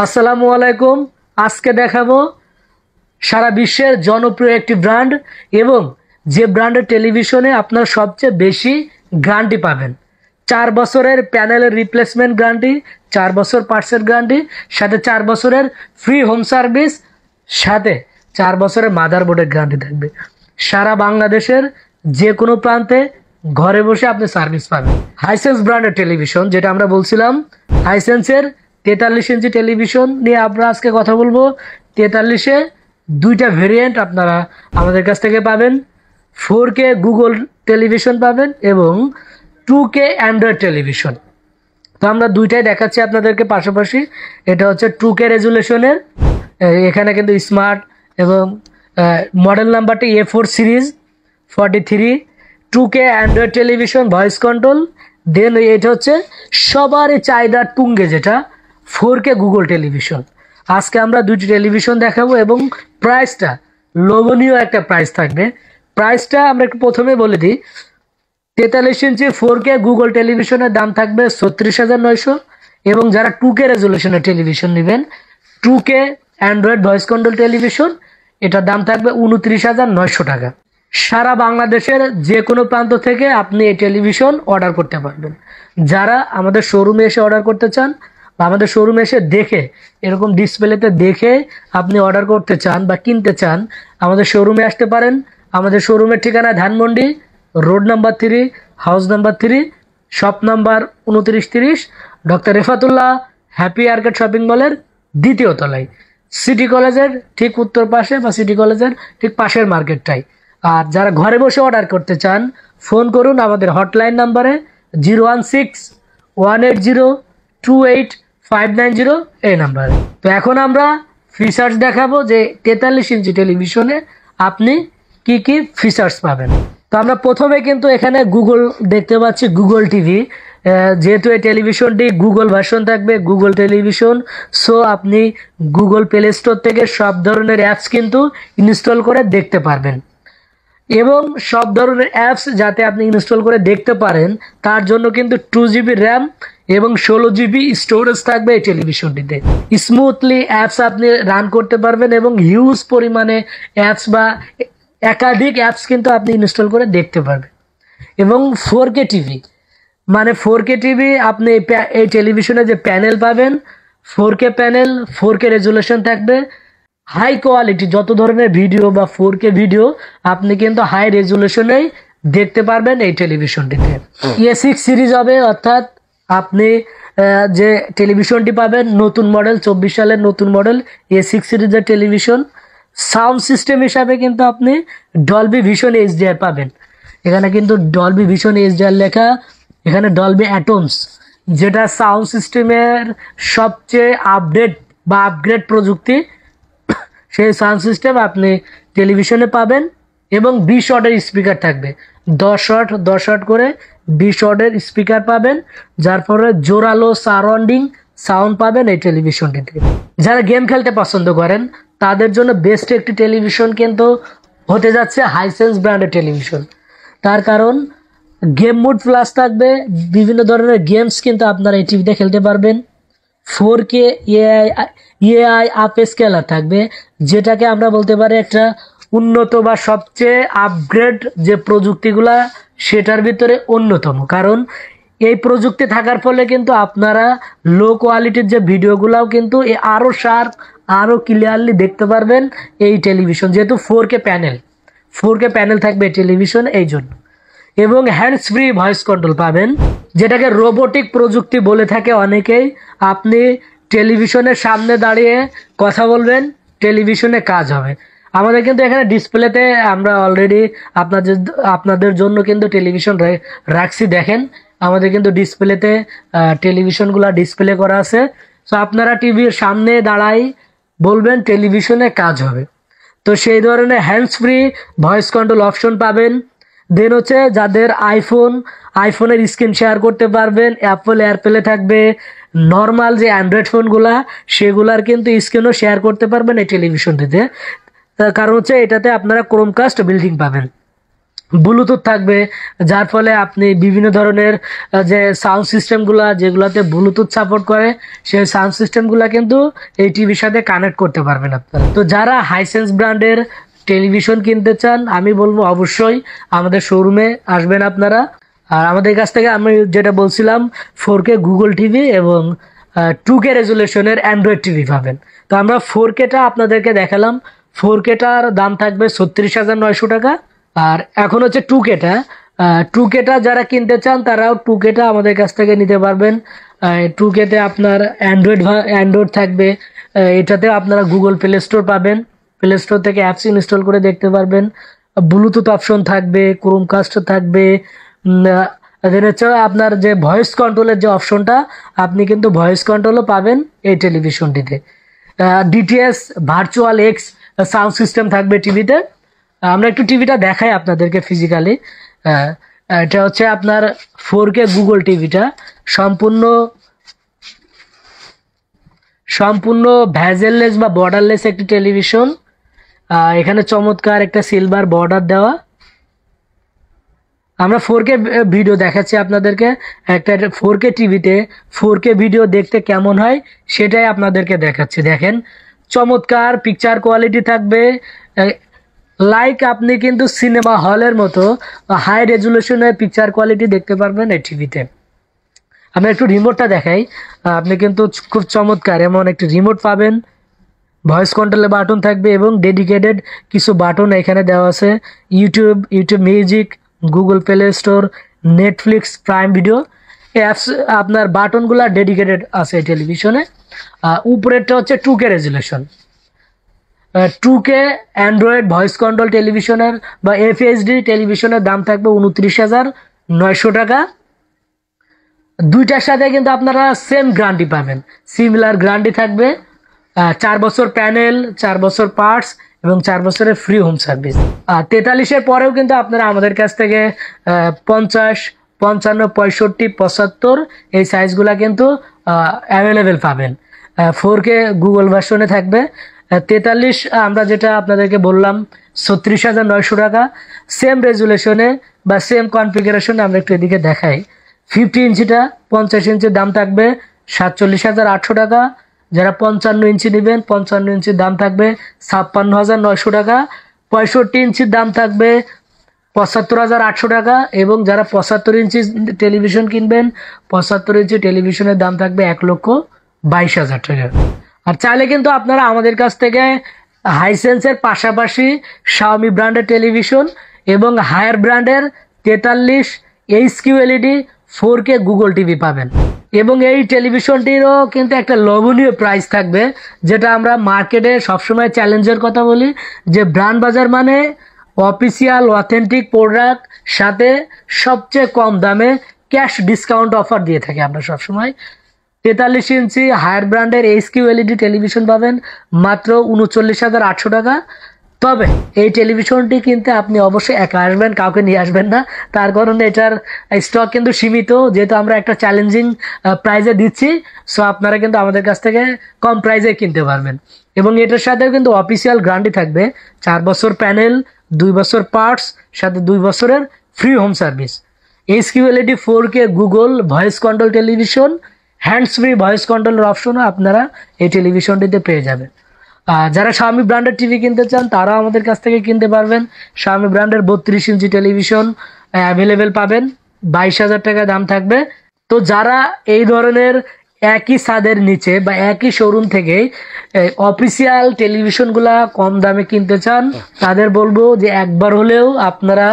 আসসালামু আলাইকুম। আজকে দেখাবো সারা বিশ্বের জনপ্রিয় একটি ব্র্যান্ড এবং যে ব্র্যান্ডের টেলিভিশনে আপনারা সবচেয়ে বেশি গ্যারান্টি পাবেন। 4 বছরের প্যানেলের রিপ্লেসমেন্ট গ্যারান্টি, 4 বছর পার্টসের গ্যারান্টি, সাথে 4 বছরের ফ্রি হোম সার্ভিস, সাথে 4 বছরের মাদারবোর্ডের গ্যারান্টি থাকবে। সারা বাংলাদেশের যে কোনো প্রান্তে ঘরে বসে আপনি সার্ভিস পাবেন। হাইসেন্স ব্র্যান্ডের টেলিভিশন, যেটা আমরা বলছিলাম, হাইসেন্সের 43 ইঞ্চি টেলিভিশন নিয়ে আমরা আজকে কথা বলবো। 43-এ দুইটা ভেরিয়েন্ট আপনারা আমাদের কাছ থেকে পাবেন। 4K গুগল টেলিভিশন পাবেন এবং 2K অ্যান্ড্রয়েড টেলিভিশন। তো আমরা দুইটাই দেখাচ্ছি আপনাদেরকে পাশাপাশি। এটা হচ্ছে 2K রেজুলেশনের, এখানে কিন্তু স্মার্ট এবং মডেল নাম্বারটি A4 series 43। 2K Android television, voice control. Then এটা হচ্ছে সবারই চাহিদার তুঙ্গে, যেটা 4K গুগল টেলিভিশন। আজকে আমরা দুইটি টেলিভিশন দেখাবো এবং প্রাইসটা লোভনীয় একটা প্রাইস থাকবে। প্রাইসটা আমরা একটু প্রথমে বলে দিই। 43 ইঞ্চি 4K গুগল টেলিভিশনের দাম থাকবে 36,900 এবং যারা 2K রেজুলেশনের টেলিভিশন নেবেন, 2K Android voice control television, এটার দাম থাকবে 29,900 টাকা। সারা বাংলাদেশের যে কোনো প্রান্ত থেকে আপনি এই টেলিভিশন অর্ডার করতে পারবেন। যারা আমাদের শোরুমে এসে অর্ডার করতে চান বা আমাদের শোরুমে এসে দেখে, এরকম ডিসপ্লেতে দেখে আপনি অর্ডার করতে চান বা কিনতে চান, আমাদের শোরুমে আসতে পারেন। আমাদের শোরুমের ঠিকানা Dhanmondi road number 3, house number 3, shop number 2930, doctor Refatullah happy arcade shopping মলের 2য় তলায়, সিটি কলেজের ঠিক উত্তর পাশে বা সিটি কলেজের ঠিক পাশের মার্কেটটাই। আর যারা ঘরে বসে অর্ডার করতে চান, ফোন করুন আমাদের হটলাইন নাম্বারে 016-180-28-590 এই নাম্বারে। তো এখন আমরা ফিচার্স দেখাবো যে 43 ইঞ্চি টেলিভিশনে আপনি কি কি ফিচার্স পাবেন। তো আমরা প্রথমে কিন্তু এখানে গুগল দেখতে পাচ্ছি, গুগল টিভি। যেহেতু এই টেলিভিশনটি গুগল ভার্সন থাকবে, গুগল টেলিভিশন, সো আপনি গুগল প্লে স্টোর থেকে সব ধরনের অ্যাপস কিন্তু ইনস্টল করে দেখতে পারবেন এবং সব ধরনের অ্যাপস যাতে আপনি ইনস্টল করে দেখতে পারেন তার জন্য কিন্তু 2GB র্যাম এবং 16GB স্টোরেজ থাকবে এই টেলিভিশনটিতে। স্মুথলি অ্যাপস আপনি রান করতে পারবেন এবং হিউজ পরিমাণে অ্যাপস বা একাধিক অ্যাপস কিন্তু আপনি ইনস্টল করে দেখতে পারবেন। এবং 4K টিভি, মানে 4K টিভি আপনি এই টেলিভিশনে যে প্যানেল পাবেন, 4K প্যানেল, 4K রেজুলেশন থাকবে, হাই কোয়ালিটি যত ধরনের ভিডিও বা 4K ভিডিও আপনি কিন্তু হাই রেজুলেশনেই দেখতে পারবেন এই টেলিভিশনটিতে। A6 সিরিজ হবে, অর্থাৎ আপনি যে টেলিভিশনটি পাবেন নতুন মডেল, 24 সালের নতুন মডেল A6 সিরিজের টেলিভিশন। সাউন্ড সিস্টেম হিসাবে কিন্তু আপনি ডলবি ভিশন HDR পাবেন। এখানে কিন্তু ডলবি ভিশন HDR লেখা, এখানে ডলবি অ্যাটমস, যেটা সাউন্ড সিস্টেমের সবচেয়ে আপডেট বা আপগ্রেড প্রযুক্তি, সেই সাউন্ড সিস্টেম আপনি টেলিভিশনে পাবেন। এবং 20 ওয়াটের স্পিকার থাকবে, 10 ওয়াট করে 20 ওয়াটের স্পিকার পাবেন, যার ফলে জোরালো সারাউন্ডিং সাউন্ড পাবেন এই টেলিভিশনটিতে। যারা গেম খেলতে পছন্দ করেন তাদের জন্য বেস্ট একটি টেলিভিশন কিন্তু হতে যাচ্ছে হাইসেন্স ব্র্যান্ডের টেলিভিশন। তার কারণ গেম মোড প্লাস থাকবে, বিভিন্ন ধরনের গেমস কিন্তু আপনারা এই টিভিতে খেলতে পারবেন। 4K AI আপ স্কেলার থাকবে, যেটাকে আমরা বলতে পারি একটা উন্নত বা সবচেয়ে আপগ্রেড যে প্রযুক্তিগুলা সেটার ভিতরে অন্যতম। কারণ এই প্রযুক্তি থাকার ফলে কিন্তু আপনারা লো কোয়ালিটির যে ভিডিওগুলাও কিন্তু আরও শার্প, আরও ক্লিয়ারলি দেখতে পারবেন এই টেলিভিশন, যেহেতু 4K প্যানেল থাকবে এই টেলিভিশন, এই জন্য। এবং হ্যান্ডস ফ্রি ভয়েস কন্ট্রোল পাবেন, যেটাকে রোবোটিক প্রযুক্তি বলে থাকে অনেকেই। আপনি টেলিভিশনের সামনে দাঁড়িয়ে কথা বলবেন, টেলিভিশনে কাজ হবে। আমাদের কিন্তু এখানে ডিসপ্লেতে আমরা অলরেডি আপনাদের জন্য কিন্তু টেলিভিশন রাখছি, দেখেন আমাদের কিন্তু ডিসপ্লেতে টেলিভিশনগুলো ডিসপ্লে করা আছে। সো আপনারা টিভির সামনে দাঁড়াই বলবেন, টেলিভিশনে কাজ হবে। তো সেই ধরনের hands free voice control option পাবেন। দেন হচ্ছে যাদের আইফোনের স্ক্রিন শেয়ার করতে পারবেন, অ্যাপল এয়ারপ্লে থাকবে। নর্মাল যে অ্যান্ড্রয়েড ফোনগুলা সেগুলার কিন্তু স্ক্রিনও শেয়ার করতে পারবেন এই টেলিভিশনটিতে। তার কারণ হচ্ছে এটাতে আপনারা ক্রোমকাস্ট বিল্ডিং পাবেন। ব্লুটুথ থাকবে, যার ফলে আপনি বিভিন্ন ধরনের যে সাউন্ড সিস্টেমগুলো যেগুলোতে ব্লুটুথ সাপোর্ট করে সেই সাউন্ড সিস্টেমগুলো কিন্তু এই টিভির সাথে কানেক্ট করতে পারবেন আপনারা। তো যারা হাইসেন্স ব্র্যান্ডের টেলিভিশন কিনতে চান আমি বলবো অবশ্যই আমাদের শোরুমে আসবেন আপনারা। আর আমাদের কাছ থেকে আমি যেটা বলছিলাম 4K গুগল টিভি এবং 2K রেজুলেশনের অ্যান্ড্রয়েড টিভি পাবেন। তো আমরা 4Kটা আপনাদেরকে দেখালাম, 4Kটার দাম থাকবে 36,900 টাকা। আর এখন হচ্ছে 2Kটা, 2Kটা যারা কিনতে চান তারাও 2Kটা আমাদের কাছ থেকে নিতে পারবেন। 2Kতে আপনার অ্যান্ড্রয়েড থাকবে, এটাতে আপনারা গুগল প্লে স্টোর পাবেন, প্লে স্টোর থেকে অ্যাপস ইনস্টল করে দেখতে পারবেন। ব্লুটুথ অপশন থাকবে, ক্রোমকাস্ট থাকবে, দেন হচ্ছে আপনার যে ভয়েস কন্ট্রোলের যে অপশনটা আপনি কিন্তু ভয়েস কন্ট্রোলও পাবেন এই টেলিভিশনটিতে। DTS virtual X sound system থাকবে টিভিতে। আমরা একটু টিভিটা দেখাই আপনাদেরকে ফিজিক্যালি। এটা হচ্ছে আপনার 4K গুগল টিভিটা, সম্পূর্ণ ভ্যাজেললেস বা বর্ডারলেস একটি টেলিভিশন। এখানে চমৎকার একটা সিলভার বর্ডার দেওয়া। আমরা 4K ভিডিও দেখাচ্ছি আপনাদেরকে, একটা 4K টিভিতে 4K ভিডিও দেখতে কেমন হয় সেটাই আপনাদেরকে দেখাচ্ছি। দেখেন চমৎকার পিকচার কোয়ালিটি থাকবে, লাইক আপনি কিন্তু সিনেমা হলের মতো হাই রেজুলেশনের পিকচার কোয়ালিটি দেখতে পারবেন এই টিভিতে। আমি একটু রিমোটটা দেখাই, আপনি কিন্তু খুব চমৎকার এমন একটি রিমোট পাবেন, ভয়েস কন্ট্রোলের বাটন থাকবে এবং ডেডিকেটেড কিছু বাটন এখানে দেওয়া আছে। YouTube music, Google play store, Netflix, prime video apps, আপনার বাটনগুলো ডেডিকেটেড আছে এই টেলিভিশনে। উপরেরটা হচ্ছে 2K resolution, 2K Android voice control টেলিভিশনের বা FHD টেলিভিশনের দাম থাকবে 29,900 টাকা। দুইটার সাথে কিন্তু আপনারা সেম গ্যারান্টি পাবেন, সিমিলার গ্যারান্টি থাকবে, 4 বছর প্যানেল, 4 বছর পার্টস এবং 4 বছরের ফ্রি হোম সার্ভিস। আর 43-এর পরেও কিন্তু আপনারা আমাদের কাছ থেকে 50, 55, 65, 75 এই সাইজগুলা কিন্তু অ্যাভেলেবেল পাবেন। 4K গুগল ভার্সনে থাকবে। 43 আমরা যেটা আপনাদেরকে বললাম 36,900 টাকা, সেম রেজুলেশনে বা সেম কনফিগারেশনে। আমরা একটু এদিকে দেখাই, 50 ইঞ্চিটা 50 ইঞ্চির দাম থাকবে 47,800 টাকা। যারা 55 ইঞ্চি নেবেন 55 ইঞ্চির দাম থাকবে 56,900 টাকা। 65 ইঞ্চির দাম থাকবে 75,800 টাকা। এবং যারা 75 ইঞ্চি টেলিভিশন কিনবেন 75 ইঞ্চি টেলিভিশনের দাম থাকবে 1,22,000 টাকা। আর চাইলে কিন্তু আপনারা আমাদের কাছ থেকে হাইসেন্সের পাশাপাশি শাওমি ব্র্যান্ডের টেলিভিশন এবং হায়ার ব্র্যান্ডের 43 HQ LED 4K Google TV পাবেন। এবং এই টেলিভিশনটিরও কিন্তু একটা লোভনীয় প্রাইস থাকবে, যেটা আমরা মার্কেটে সবসময় চ্যালেঞ্জের কথা বলি, যে ব্র্যান্ড বাজার মানে অফিসিয়াল অথেন্টিক প্রোডাক্ট সাথে সবচেয়ে কম দামে ক্যাশ ডিসকাউন্ট অফার দিয়ে থাকি আমরা সবসময়। 43 ইঞ্চি হায়ার ব্র্যান্ডের HQ LED টেলিভিশন পাবেন মাত্র 39,800 টাকা। তবে এই টেলিভিশনটি কিনতে আপনি অবশ্যই একা আসবেন, কাউকে নিয়ে আসবেন না, তার কারণে এটার স্টক কিন্তু সীমিত, যেহেতু আমরা একটা চ্যালেঞ্জিং প্রাইজে দিচ্ছি। সো আপনারা কিন্তু আমাদের কাছ থেকে কম প্রাইজে কিনতে পারবেন। এবং এটার সাথে কিন্তু অফিসিয়াল গ্যারান্টি থাকবে, 4 বছর প্যানেল, 2 বছর পার্টস, সাথে 2 বছরের free home service. HQ LED 4K Google voice control television, hands free voice কন্ট্রোলের অপশনও আপনারা এই টেলিভিশনটিতে পেয়ে যাবেন। যারা শাওমি ব্র্যান্ডের টিভি কিনতে চান তারাও আমাদের কাছ থেকে কিনতে পারবেন। শাওমি ব্র্যান্ডের 32 ইঞ্চি টেলিভিশন অ্যাভেলেবেল পাবেন, 22,000 টাকা দাম থাকবে। তো যারা এই ধরনের একই ছাদের নিচে বা একই শোরুম থেকে অফিসিয়াল টেলিভিশনগুলা কম দামে কিনতে চান তাদের বলবো যে একবার হলেও আপনারা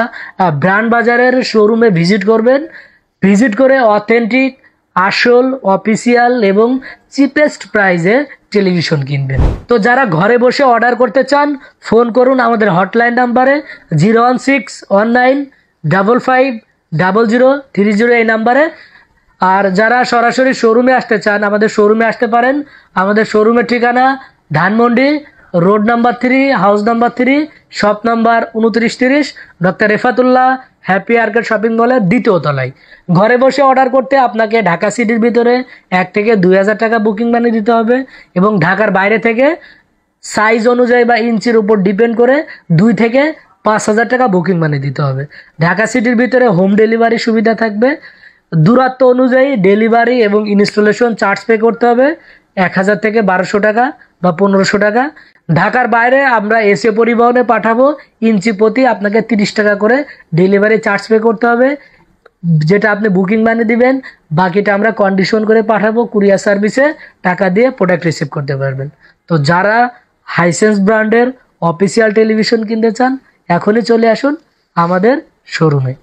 ব্র্যান্ড বাজারের শোরুমে ভিজিট করবেন, ভিজিট করে অথেন্টিক আসল অফিসিয়াল এবং চিপেস্ট প্রাইসে টেলিভিশন কিনবেন। তো যারা ঘরে বসে অর্ডার করতে চান ফোন করুন আমাদের হটলাইন নাম্বারে 01619550030 এই নাম্বারে। আর যারা সরাসরি শোরুমে আসতে চান আমাদের শোরুমে আসতে পারেন। আমাদের শোরুমের ঠিকানা Dhanmondi road number 3, house number 3, shop number 2930, doctor Refatullah happy arcade shopping মলের 2য় তলায়। ঘরে বসে অর্ডার করতে আপনাকে ঢাকা সিটির ভিতরে 1 থেকে 2,000 টাকা বুকিং মানি দিতে হবে এবং ঢাকার বাইরে থেকে সাইজ অনুযায়ী বা ইঞ্চির উপর ডিপেন্ড করে 2 থেকে 5,000 টাকা বুকিং মানি দিতে হবে। ঢাকা সিটির ভিতরে হোম ডেলিভারি সুবিধা থাকবে। দূরত্ব অনুযায়ী ডেলিভারি এবং ইনস্টলেশন চার্জ পে করতে হবে 1,000 থেকে 1,200 টাকা বা 1,500 টাকা। ঢাকার বাইরে আমরা এসে পরিবহনে পাঠাবো, ইঞ্চি প্রতি আপনাকে 30 টাকা করে ডেলিভারি চার্জ পে করতে হবে, যেটা আপনি বুকিং মানি দিবেন। বাকিটা আমরা কন্ডিশন করে পাঠাবো কুরিয়ার সার্ভিসে, টাকা দিয়ে প্রোডাক্ট রিসিভ করতে পারবেন। তো যারা হাইসেন্স ব্র্যান্ডের অফিসিয়াল টেলিভিশন কিনতে চান এখনই চলে আসুন আমাদের শোরুমে।